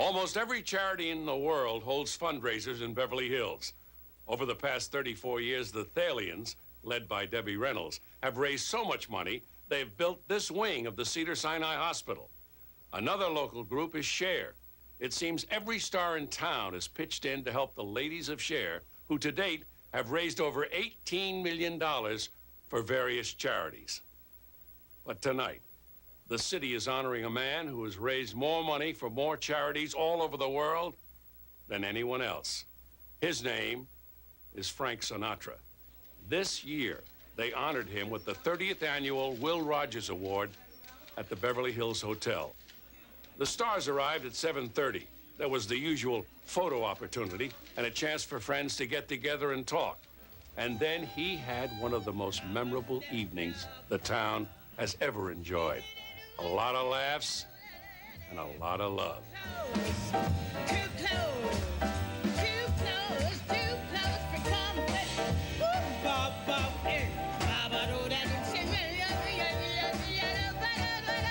Almost every charity in the world holds fundraisers in Beverly Hills. Over the past 34 years, the Thalians, led by Debbie Reynolds, have raised so much money, they've built this wing of the Cedars-Sinai Hospital. Another local group is Share. It seems every star in town has pitched in to help the ladies of Share, who to date have raised over $18 million for various charities. But tonight, the city is honoring a man who has raised more money for more charities all over the world than anyone else. His name is Frank Sinatra. This year, they honored him with the 30th annual Will Rogers Award at the Beverly Hills Hotel. The stars arrived at 7:30. There was the usual photo opportunity and a chance for friends to get together and talk. And then he had one of the most memorable evenings the town has ever enjoyed. A lot of laughs and a lot of love. Too close, too close, too close for comfort. Woo, bop, bop, eh. Ba-ba-do, da, do, si, ma, ya, ya, ya, ya, ya, ba-da-ba-do.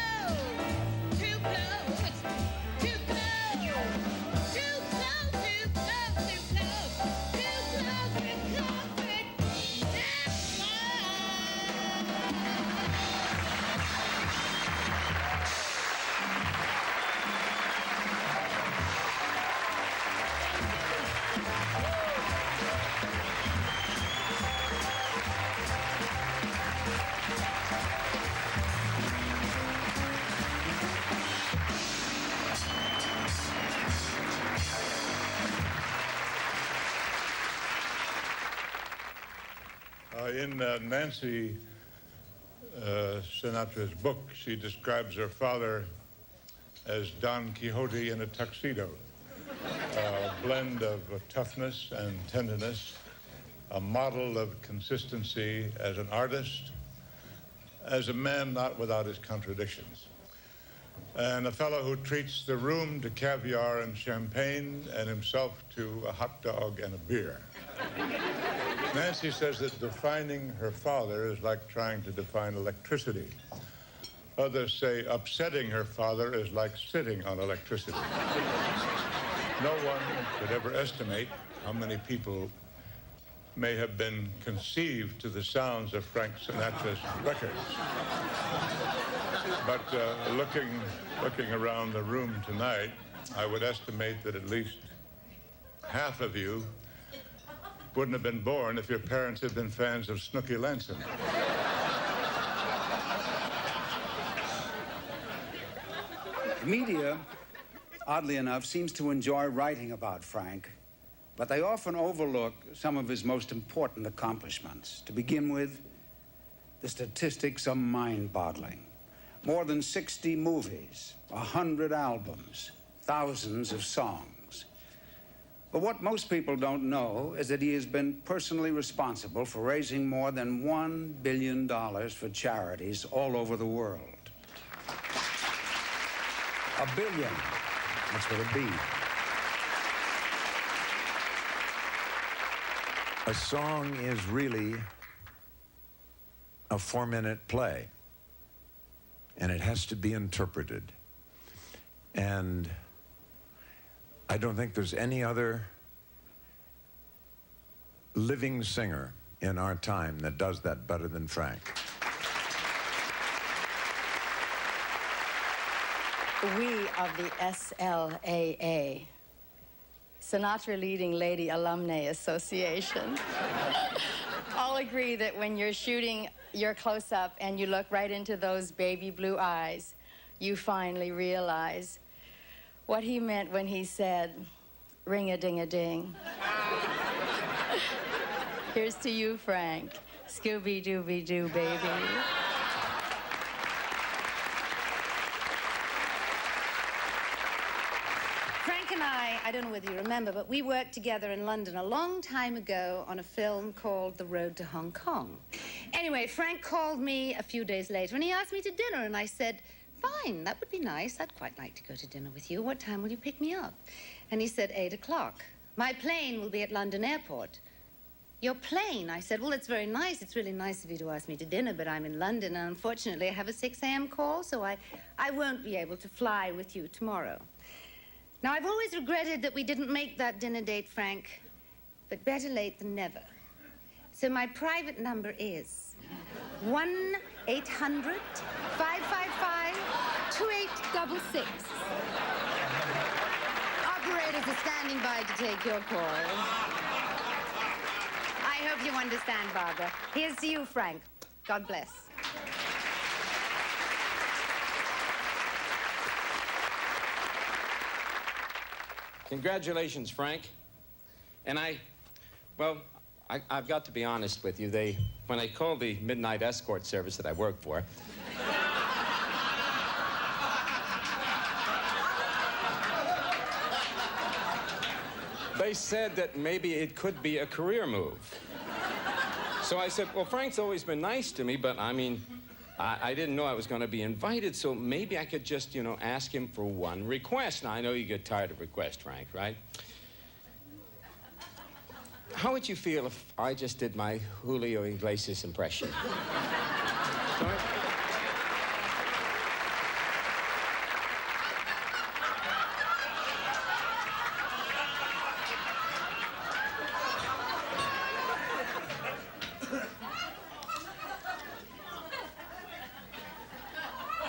Too close, too close, too close, too close, too close, too close for comfort. That's why. In Nancy Sinatra's book, she describes her father as Don Quixote in a tuxedo, a blend of toughness and tenderness, a model of consistency as an artist, as a man not without his contradictions, and a fellow who treats the room to caviar and champagne and himself to a hot dog and a beer. Nancy says that defining her father is like trying to define electricity. Others say upsetting her father is like sitting on electricity. No one could ever estimate how many people may have been conceived to the sounds of Frank Sinatra's records. But looking around the room tonight, I would estimate that at least half of you wouldn't have been born if your parents had been fans of Snooky Lanson. The media, oddly enough, seems to enjoy writing about Frank, but they often overlook some of his most important accomplishments. To begin with, the statistics are mind-boggling. More than 60 movies, 100 albums, thousands of songs. But what most people don't know is that he has been personally responsible for raising more than $1 billion for charities all over the world. $1 billion. That's what it be. A song is really a 4-minute play, and it has to be interpreted. And I don't think there's any other living singer in our time that does that better than Frank. We of the SLAA, Sinatra Leading Lady Alumni Association, all agree that when you're shooting your close-up and you look right into those baby blue eyes, you finally realize what he meant when he said, ring-a-ding-a-ding. Here's to you, Frank. Scooby-Dooby-Doo, baby. Frank and I don't know whether you remember, but we worked together in London a long time ago on a film called The Road to Hong Kong. Anyway, Frank called me a few days later and he asked me to dinner, and I said, fine, that would be nice. I'd quite like to go to dinner with you. What time will you pick me up? And he said, 8 o'clock. My plane will be at London Airport. Your plane? I said, well, it's very nice. It's really nice of you to ask me to dinner, but I'm in London, and unfortunately I have a 6 a.m. call, so I won't be able to fly with you tomorrow. Now, I've always regretted that we didn't make that dinner date, Frank, but better late than never. So my private number is 1-800-555-2866. Operators are standing by to take your call. I hope you understand, Barbara. Here's to you, Frank. God bless. Congratulations, Frank. And I've got to be honest with you. When I called the midnight escort service that I work for, they said that maybe it could be a career move. So I said, well, Frank's always been nice to me, but I mean, I didn't know I was going to be invited, so maybe I could just, ask him for one request. Now, I know you get tired of requests, Frank, right? How would you feel if I just did my Julio Iglesias impression? Sorry?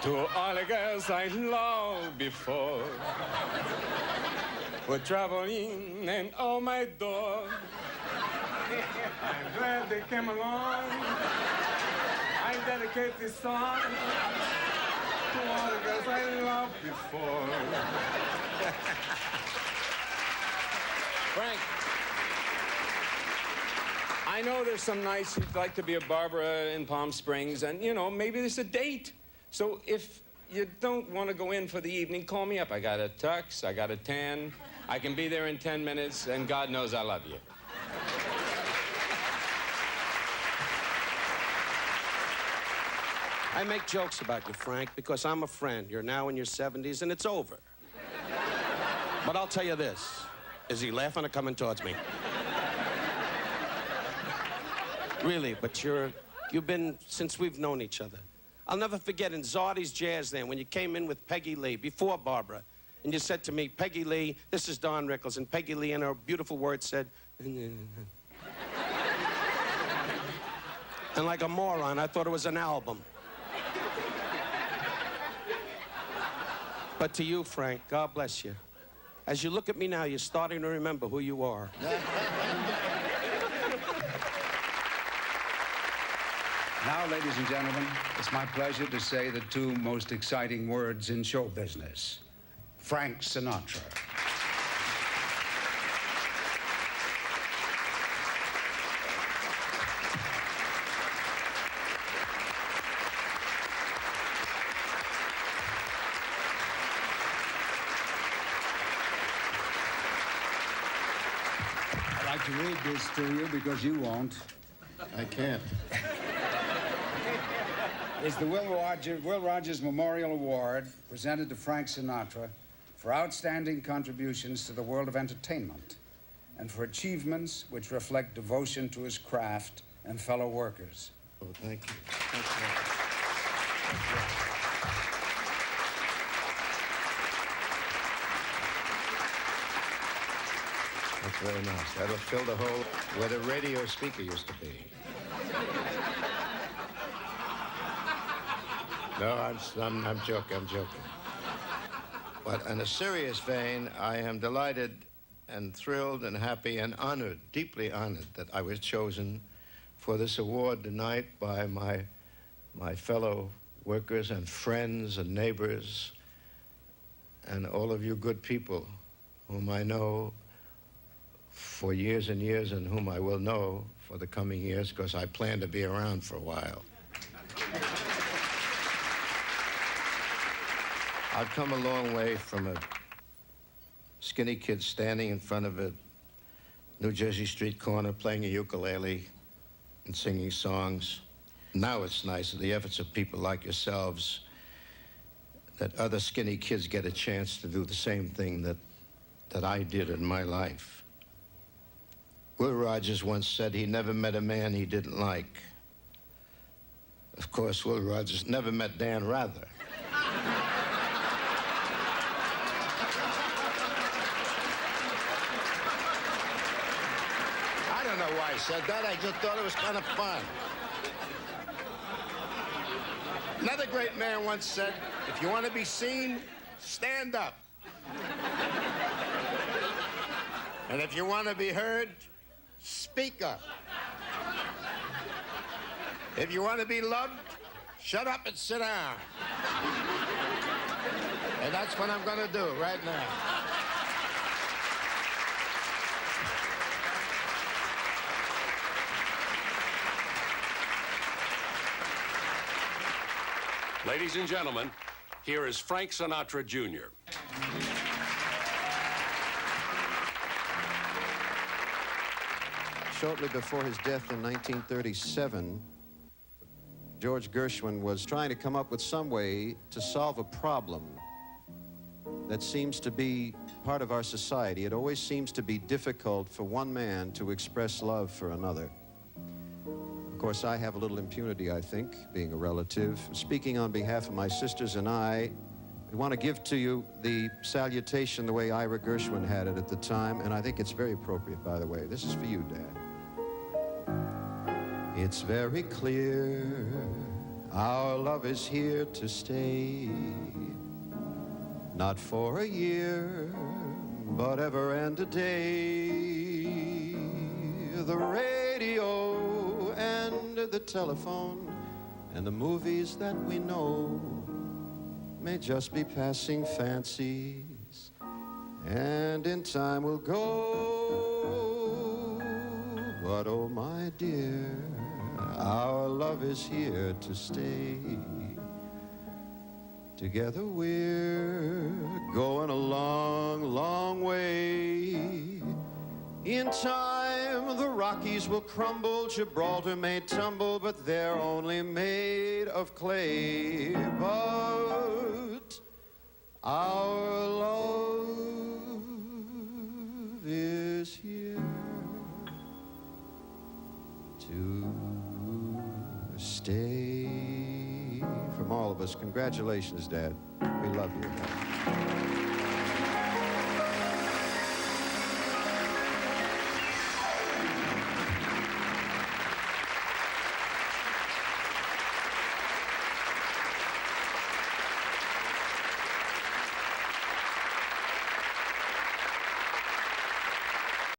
To all the girls I loved before, were traveling and oh my dog. I'm glad they came along. I dedicate this song to all the girls I loved before. Frank, I know there's some nights you'd like to be a Barbara in Palm Springs, and maybe there's a date. So if you don't want to go in for the evening, call me up. I got a tux, I got a tan. I can be there in 10 minutes, and God knows I love you. I make jokes about you, Frank, because I'm a friend. You're now in your 70s, and it's over. But I'll tell you this. Is he laughing or coming towards me? Really, but you've been since we've known each other. I'll never forget in Zardy's Jazz then, when you came in with Peggy Lee, before Barbara, and you said to me, Peggy Lee, this is Don Rickles, and Peggy Lee in her beautiful words said, and like a moron, I thought it was an album. But to you, Frank, God bless you. As you look at me now, you're starting to remember who you are. Now, ladies and gentlemen, it's my pleasure to say the two most exciting words in show business. Frank Sinatra. I'd like to read this to you because you won't. I can't. Is the Will Rogers Memorial Award presented to Frank Sinatra for outstanding contributions to the world of entertainment and for achievements which reflect devotion to his craft and fellow workers. Oh, thank you. That's very nice. That'll fill the hole where the radio speaker used to be. No, I'm joking. But in a serious vein, I am delighted and thrilled and happy and honored, deeply honored, that I was chosen for this award tonight by my fellow workers and friends and neighbors and all of you good people whom I know for years and years and whom I will know for the coming years because I plan to be around for a while. I've come a long way from a skinny kid standing in front of a New Jersey street corner playing a ukulele and singing songs. Now it's nice that the efforts of people like yourselves, that other skinny kids get a chance to do the same thing that I did in my life. Will Rogers once said he never met a man he didn't like. Of course, Will Rogers never met Dan Rather. I said that. I just thought it was kind of fun. Another great man once said, if you want to be seen, stand up. And if you want to be heard, speak up. If you want to be loved, shut up and sit down. And that's what I'm going to do right now. Ladies and gentlemen, here is Frank Sinatra, Jr. Shortly before his death in 1937, George Gershwin was trying to come up with some way to solve a problem that seems to be part of our society. It always seems to be difficult for one man to express love for another. Of course, I have a little impunity, I think, being a relative. Speaking on behalf of my sisters and I want to give to you the salutation the way Ira Gershwin had it at the time, and I think it's very appropriate, by the way. This is for you, Dad. It's very clear our love is here to stay, not for a year, but ever and a day. The radio and the telephone and the movies that we know may just be passing fancies, and in time will go. But oh my dear, our love is here to stay. Together we're going a long, long way. In time, the Rockies will crumble, Gibraltar may tumble, but they're only made of clay. But our love is here to stay. From all of us, congratulations, Dad. We love you, Dad.